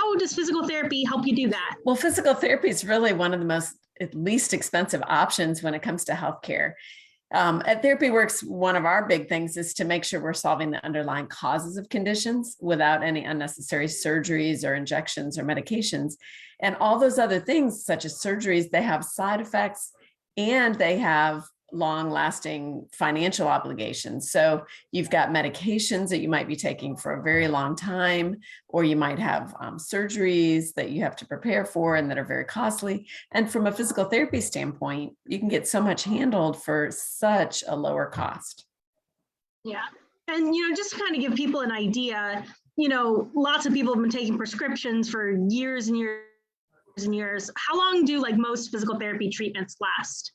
how does physical therapy help you do that? Well, physical therapy is really one of the least expensive options when it comes to healthcare. At TherapyWorks, one of our big things is to make sure we're solving the underlying causes of conditions without any unnecessary surgeries or injections or medications. And all those other things, such as surgeries, they have side effects and they have long-lasting financial obligations. So you've got medications that you might be taking for a very long time, or you might have surgeries that you have to prepare for and that are very costly. And from a physical therapy standpoint, you can get so much handled for such a lower cost. Yeah. And, just to kind of give people an idea, lots of people have been taking prescriptions for years and years and years. How long do most physical therapy treatments last?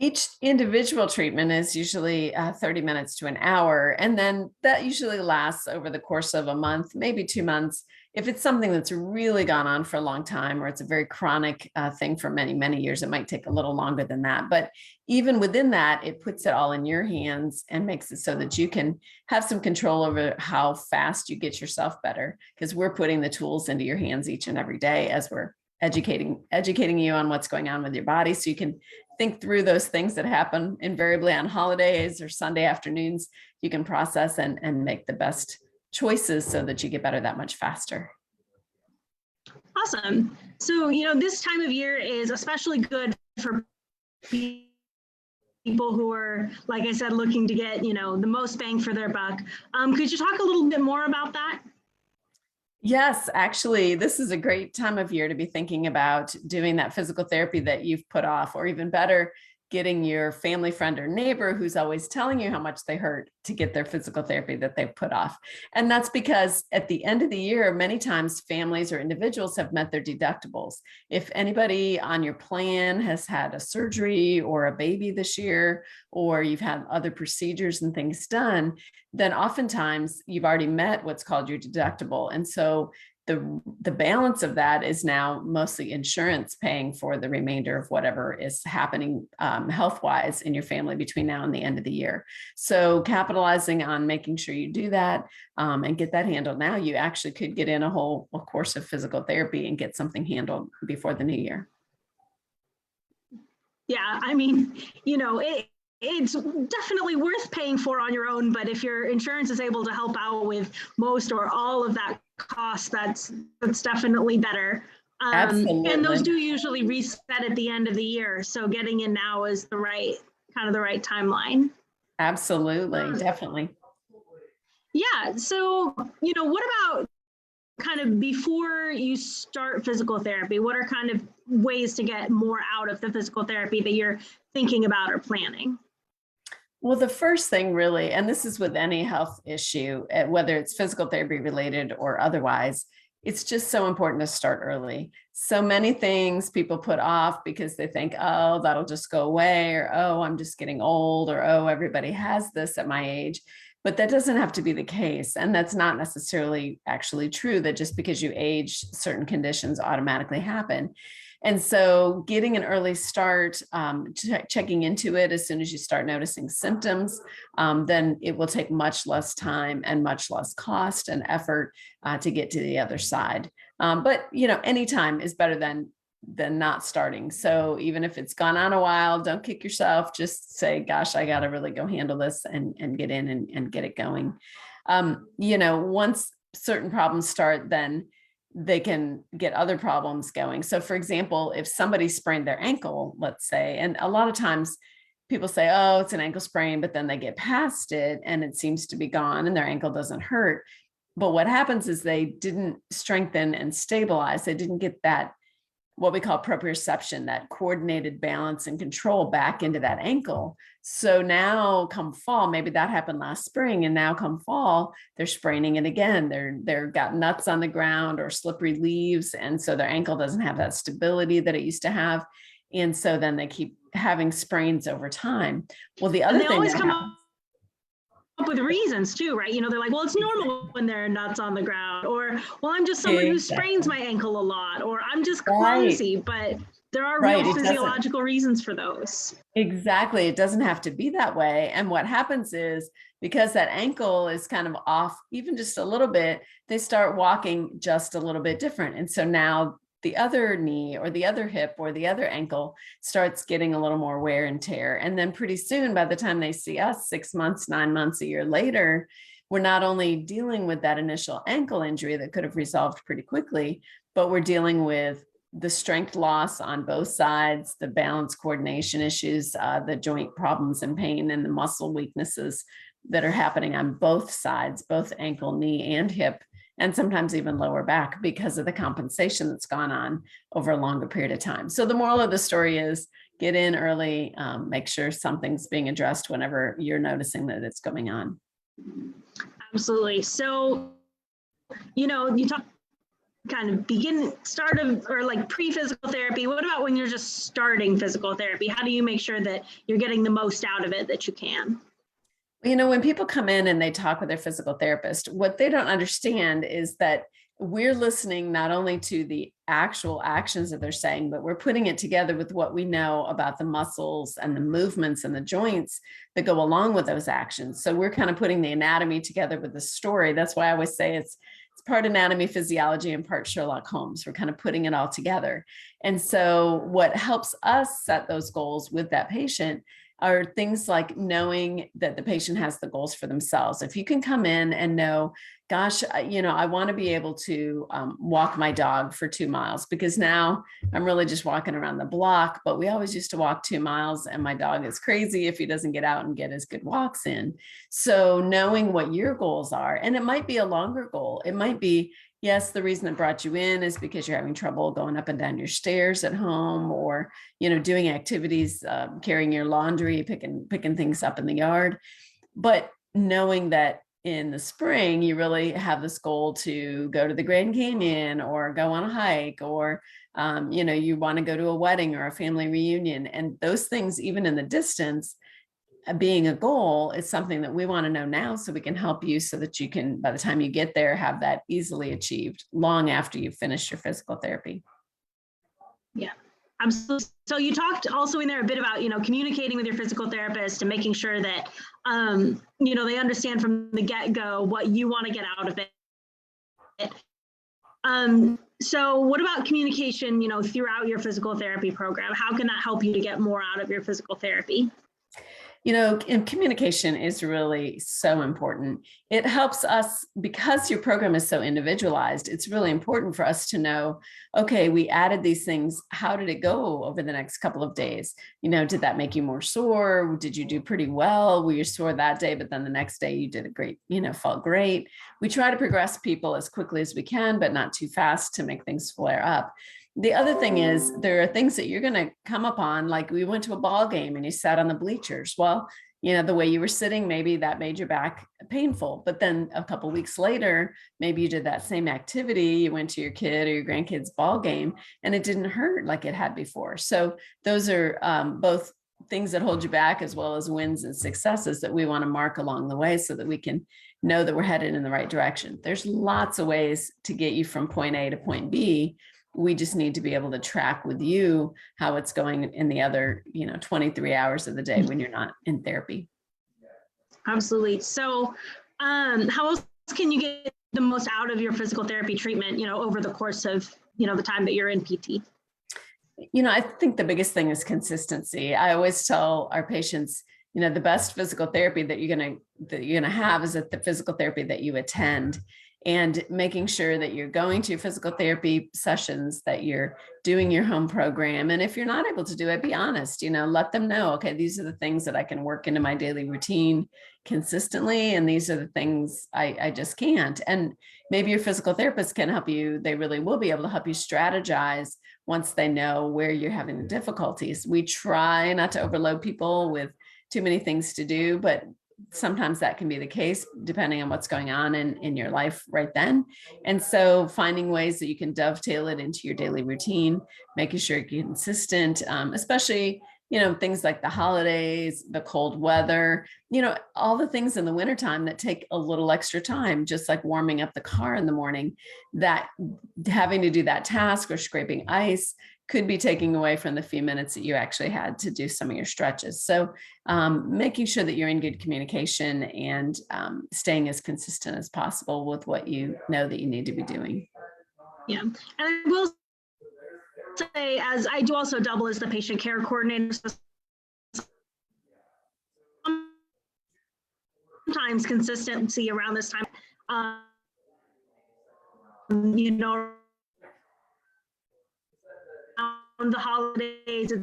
Each individual treatment is usually 30 minutes to an hour, and then that usually lasts over the course of a month, maybe 2 months. If it's something that's really gone on for a long time, or it's a very chronic thing for many, many years, it might take a little longer than that. But even within that, it puts it all in your hands and makes it so that you can have some control over how fast you get yourself better, because we're putting the tools into your hands each and every day as we're educating you on what's going on with your body, so you can think through those things that happen invariably on holidays or Sunday afternoons. You can process and make the best choices so that you get better that much faster. Awesome. So, this time of year is especially good for people who are, like I said, looking to get, the most bang for their buck. Could you talk a little bit more about that? Yes, actually, this is a great time of year to be thinking about doing that physical therapy that you've put off, or even better, getting your family friend or neighbor who's always telling you how much they hurt to get their physical therapy that they've put off. And that's because at the end of the year, many times families or individuals have met their deductibles. If anybody on your plan has had a surgery or a baby this year, or you've had other procedures and things done, then oftentimes you've already met what's called your deductible. And so the balance of that is now mostly insurance paying for the remainder of whatever is happening health-wise in your family between now and the end of the year. So capitalizing on making sure you do that and get that handled now, you actually could get in a course of physical therapy and get something handled before the new year. Yeah, I mean, it's definitely worth paying for on your own, but if your insurance is able to help out with most or all of that cost, that's definitely better. Absolutely. And those do usually reset at the end of the year, so getting in now is the right timeline. Absolutely, definitely. Yeah. So, what about kind of before you start physical therapy? What are kind of ways to get more out of the physical therapy that you're thinking about or planning? Well, the first thing really, and this is with any health issue, whether it's physical therapy related or otherwise, it's just so important to start early. So many things people put off because they think, oh, that'll just go away, or, oh, I'm just getting old, or, oh, everybody has this at my age. But that doesn't have to be the case. And that's not necessarily actually true, that just because you age, certain conditions automatically happen. And so getting an early start, checking into it as soon as you start noticing symptoms, then it will take much less time and much less cost and effort to get to the other side. But any time is better than not starting. So even if it's gone on a while, don't kick yourself. Just say, gosh, I got to really go handle this and get in and get it going. Once certain problems start, then they can get other problems going. So for example, if somebody sprained their ankle, let's say, and a lot of times people say, oh, it's an ankle sprain, but then they get past it and it seems to be gone and their ankle doesn't hurt. But what happens is they didn't strengthen and stabilize. They didn't get that, what we call proprioception, that coordinated balance and control back into that ankle. So now come fall, maybe that happened last spring, and now come fall, they're spraining it again. They're got nuts on the ground or slippery leaves. And so their ankle doesn't have that stability that it used to have. And so then they keep having sprains over time. Well, the other thing always come up with reasons too, right? They're like, well, it's normal when there are nuts on the ground, or, well, I'm just someone who sprains my ankle a lot, or I'm just clumsy. But There are Right, real it doesn't. physiological reasons for those. Exactly. It doesn't have to be that way. And what happens is because that ankle is kind of off, even just a little bit, they start walking just a little bit different. And so now the other knee or the other hip or the other ankle starts getting a little more wear and tear. And then pretty soon, by the time they see us 6 months, 9 months, a year later, we're not only dealing with that initial ankle injury that could have resolved pretty quickly, but we're dealing with the strength loss on both sides, the balance coordination issues, the joint problems and pain, and the muscle weaknesses that are happening on both sides, both ankle, knee, and hip, and sometimes even lower back because of the compensation that's gone on over a longer period of time. So the moral of the story is get in early, make sure something's being addressed whenever you're noticing that it's going on. Absolutely. So, you talk kind of start of, or like pre-physical therapy. What about when you're just starting physical therapy? How do you make sure that you're getting the most out of it that you can? When people come in and they talk with their physical therapist, what they don't understand is that we're listening not only to the actual actions that they're saying, but we're putting it together with what we know about the muscles and the movements and the joints that go along with those actions. So we're kind of putting the anatomy together with the story. That's why I always say it's part anatomy, physiology, and part Sherlock Holmes. We're kind of putting it all together. And so what helps us set those goals with that patient are things like knowing that the patient has the goals for themselves. If you can come in and know, gosh, I want to be able to walk my dog for 2 miles because now I'm really just walking around the block, but we always used to walk 2 miles and my dog is crazy if he doesn't get out and get his good walks in. So knowing what your goals are, and it might be a longer goal. It might be, yes, the reason it brought you in is because you're having trouble going up and down your stairs at home or, doing activities, carrying your laundry, picking things up in the yard. But knowing that in the spring, you really have this goal to go to the Grand Canyon or go on a hike or, you want to go to a wedding or a family reunion. And those things, even in the distance, being a goal is something that we want to know now so we can help you so that you can, by the time you get there, have that easily achieved long after you've finished your physical therapy. Yeah, absolutely. So you talked also in there a bit about, communicating with your physical therapist and making sure that, they understand from the get-go what you want to get out of it. So what about communication, throughout your physical therapy program? How can that help you to get more out of your physical therapy? And communication is really so important. It helps us because your program is so individualized. It's really important for us to know, okay, we added these things. How did it go over the next couple of days? Did that make you more sore? Did you do pretty well? Were you sore that day, but then the next day you did a great, felt great. We try to progress people as quickly as we can, but not too fast to make things flare up. The other thing is there are things that you're going to come upon, like we went to a ball game and you sat on the bleachers. Well, the way you were sitting, maybe that made your back painful. But then a couple of weeks later, maybe you did that same activity. You went to your kid or your grandkid's ball game and it didn't hurt like it had before. So those are both things that hold you back as well as wins and successes that we want to mark along the way so that we can know that we're headed in the right direction. There's lots of ways to get you from point A to point B. We just need to be able to track with you how it's going in the other, 23 hours of the day when you're not in therapy. Absolutely. So how else can you get the most out of your physical therapy treatment, over the course of, the time that you're in PT? I think the biggest thing is consistency. I always tell our patients, the best physical therapy that you're going to have is at the physical therapy that you attend. And making sure that you're going to your physical therapy sessions, that you're doing your home program. And if you're not able to do it, be honest, let them know, okay, these are the things that I can work into my daily routine consistently. And these are the things I just can't. And maybe your physical therapist can help you. They really will be able to help you strategize once they know where you're having the difficulties. We try not to overload people with too many things to do, but sometimes that can be the case depending on what's going on in your life right then. And so finding ways that you can dovetail it into your daily routine, making sure you're consistent, especially things like the holidays, the cold weather, all the things in the wintertime that take a little extra time, just like warming up the car in the morning, that having to do that task or scraping ice could be taking away from the few minutes that you actually had to do some of your stretches. So making sure that you're in good communication and staying as consistent as possible with what you know that you need to be doing. Yeah, and I will say, as I do also double as the patient care coordinator, so sometimes consistency around this time, around the holidays,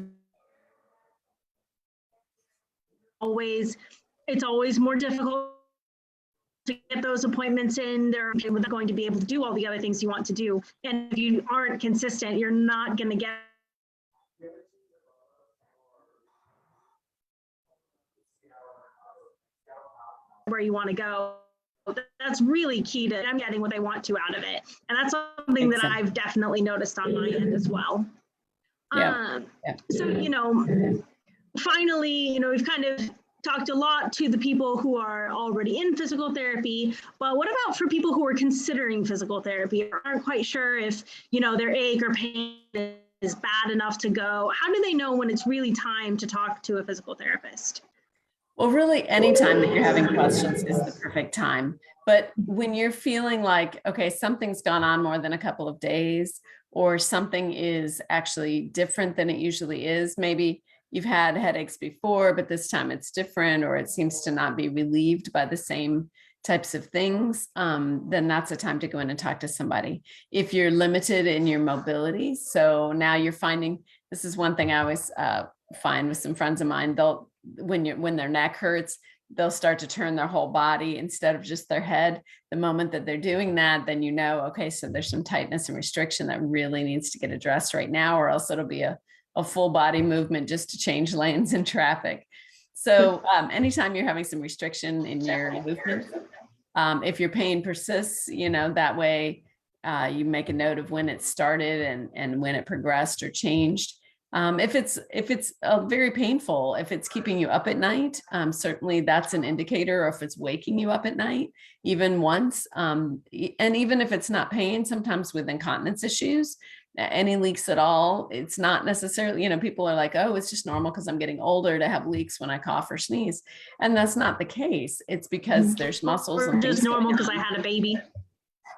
it's always more difficult to get those appointments in. They're not going to be able to do all the other things you want to do. And if you aren't consistent, you're not going to get where you want to go. That's really key to them getting what they want to out of it. And that's something that I've definitely noticed on my end as well. Yeah. So, finally, we've kind of talked a lot to the people who are already in physical therapy, but what about for people who are considering physical therapy or aren't quite sure if, their ache or pain is bad enough to go? How do they know when it's really time to talk to a physical therapist? Well, really, anytime that you're having questions is the perfect time. But when you're feeling like, okay, something's gone on more than a couple of days, or something is actually different than it usually is, maybe you've had headaches before, but this time it's different, or it seems to not be relieved by the same types of things, then that's a time to go in and talk to somebody. If you're limited in your mobility, so now you're finding, this is one thing I always find with some friends of mine, when their neck hurts, they'll start to turn their whole body instead of just their head. The moment that they're doing that, then okay, so there's some tightness and restriction that really needs to get addressed right now, or else it'll be a full body movement just to change lanes in traffic. So anytime you're having some restriction in your movement, if your pain persists, that way you make a note of when it started and when it progressed or changed. If it's very painful, if it's keeping you up at night, certainly that's an indicator, or if it's waking you up at night, even once. And even if it's not pain, sometimes with incontinence issues, any leaks at all, it's not necessarily, people are like, oh, it's just normal because I'm getting older to have leaks when I cough or sneeze. And that's not the case. It's because there's muscles and just normal because I had a baby.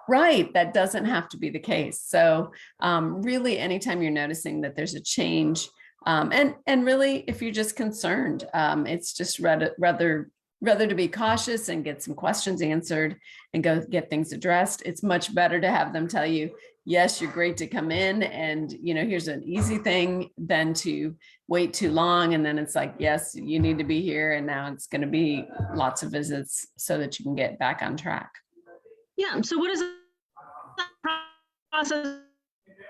Right. That doesn't have to be the case. So really, anytime you're noticing that there's a change, and really, if you're just concerned, it's just rather to be cautious and get some questions answered and go get things addressed. It's much better to have them tell you, yes, you're great to come in, and here's an easy thing, than to wait too long. And then it's like, yes, you need to be here. And now it's going to be lots of visits so that you can get back on track. Yeah. So what does that process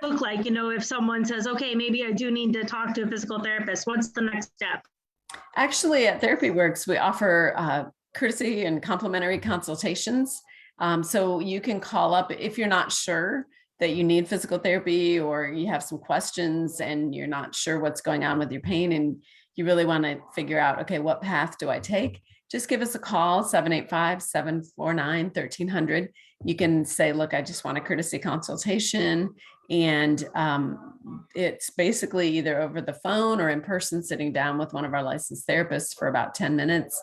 look like? If someone says, okay, maybe I do need to talk to a physical therapist, what's the next step? Actually, at TherapyWorks, we offer courtesy and complimentary consultations. So you can call up if you're not sure that you need physical therapy, or you have some questions and you're not sure what's going on with your pain and you really want to figure out, okay, what path do I take? Just give us a call, 785-749-1300. You can say, look, I just want a courtesy consultation. And it's basically either over the phone or in person, sitting down with one of our licensed therapists for about 10 minutes,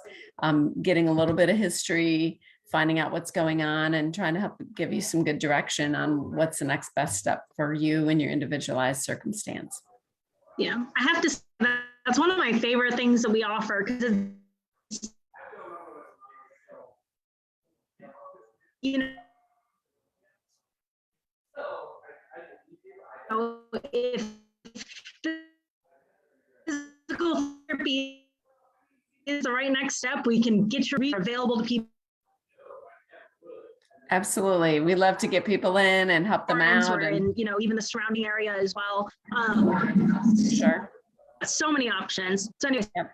getting a little bit of history, finding out what's going on, and trying to help give you some good direction on what's the next best step for you and your individualized circumstance. Yeah, I have to say that's one of my favorite things that we offer, because if physical therapy is the right next step, we can get your available to people. Absolutely. We love to get people in and help them out. And even the surrounding area as well. Sure. So many options. So anyways, yep.